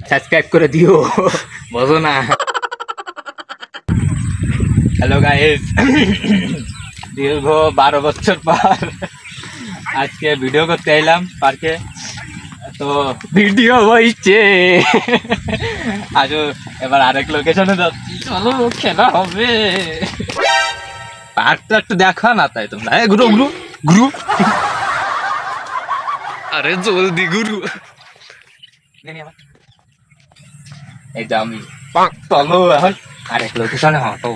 Subscribe করে দিও বোঝো না। হ্যালো গাইস, দীর্ঘ 12 বছর পর আজকে ভিডিও করতে এলাম পার্কে। তো ভিডিও হইছে আজও এবার আরেক লোকেশনে যাচ্ছি, চলো খেলা হবে। পার্কটা একটু দেখা না তাই তোমরা ঘুরো ঘুরো ঘুরো, আরে জলদি ঘুরু। এই যে আমি চলো এখন আরেক লোকেশনে হাঁটো।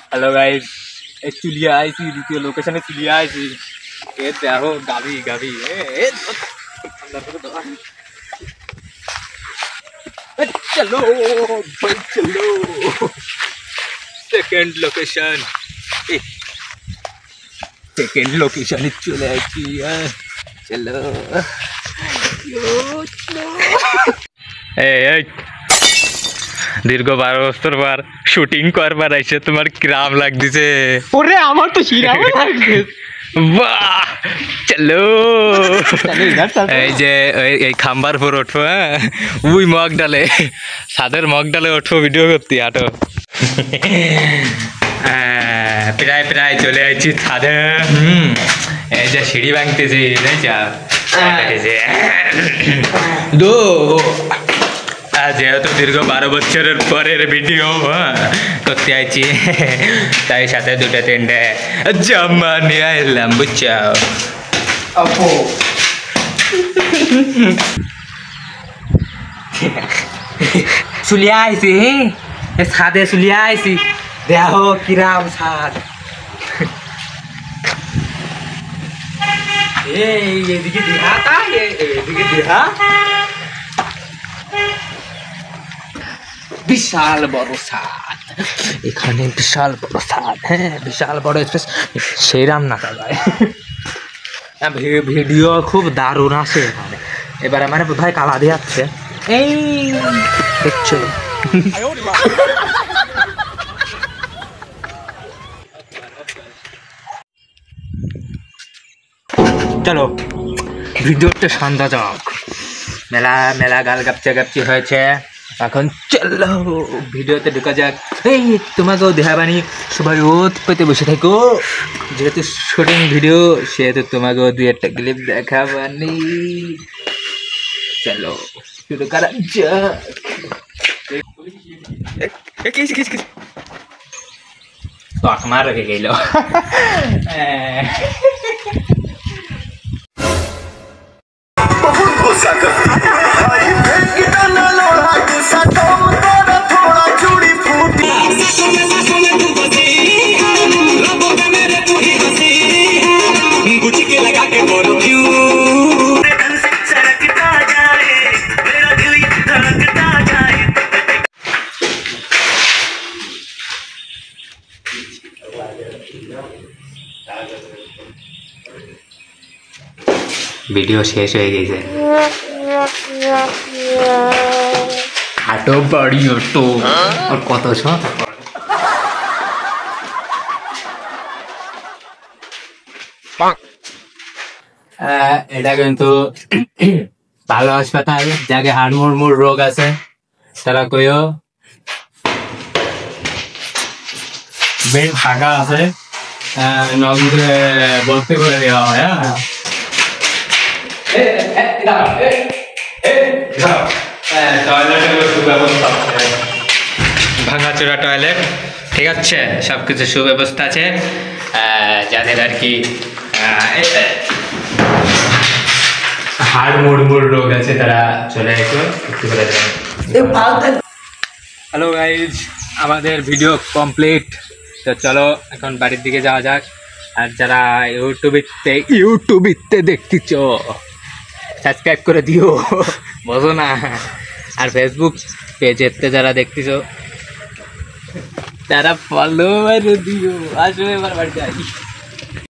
হ্যালো গাইস, চলিয়ে আইসি দ্বিতীয় লোকেশনে, চলিয়ে আইসি। এ দেখো গাভি গাভি, চলো ভাই চলো। সেকেন্ড লোকেশন, সেকেন্ড লোকেশনে চলে আসছি। চলো এই দীর্ঘ 12 বছর পর শুটিং করবার আইসে তোমার কিরাম লাগতেছে? ওরে আমার তো শিরাম লাগছে। বাহ চলো, এই যে এই খাম্বার উপর ওঠো, হ্যাঁ ওই মগ ডালে, ছাদের মগ ডালে ওঠো, ভিডিও করতে আটো। প্রায় প্রায় চলে আসছি ছাদে। এই যে সিঁড়ি ভাঙতেছি দো, যেহেতু দীর্ঘ 12 বছরের পরের ভিডিও করতে আইছি, তাই সাথে 2-3টে জামা নিয়ে এলাম বুঝছাও। চলিয়ে আইছি ছাদে, চলিয়ে আইছি, দেখো কিরাম ছাদ। এইদিকে দিহা, এদিকে দিহা, বিশাল বড় ছাদ এখানে, বিশাল বড় ছাদ, হ্যাঁ বিশাল বড় স্পেস, সেইরাম না ভাই। ভিডিও খুব দারুণ আছে এখানে। এবারে মানে বোধহয় কালা দিয়ে যাচ্ছে, এই দেখছো। চলো ভিডিওটা সন্ধ্যা যাক, মেলা মেলা গাল গাপচা গাপচি হয়েছে, এখন চলো ভিডিওতে ঢুকা যাক। এই তোমাকেও দেখাবানি, সবাই ওত পেতে বসে থাকো, যেহেতু শুটিং ভিডিও সেহেতু তোমাকেও 2-1টা ক্লিপ দেখাবানি। চলো শুরু করা যাক। তকমা রেখে গেল। ভিডিও শেষ হয়ে গেছে, হাঁটো বাড়ি হটো আর কত শত। এটা কিন্তু ভালো হাসপাতাল, যাকে হাড়মুড়মুড় রোগ আছে তারা কইও, বেড ফাঁকা আছে, নগদে ভর্তি করে দেওয়া হয়। ভাঙাচোরা টয়লেট, ঠিক আছে, সবকিছু সুব্যবস্থা আছে। যাদের আর কি হাড় মুড়মুড় রোগ আছে তারা চলে আসো একটু করে। হ্যালো গাইজ, আমাদের ভিডিও কমপ্লিট, তো চলো এখন বাড়ির দিকে যাওয়া যাক। আর যারা ইউটিউবিতে দেখতেছ সাবস্ক্রাইব করে দিও বোঝো না। আর ফেসবুক পেজেতে যারা দেখতেছ তারা ফলো করে দিও। আসো এবার বাড়িতে আসি।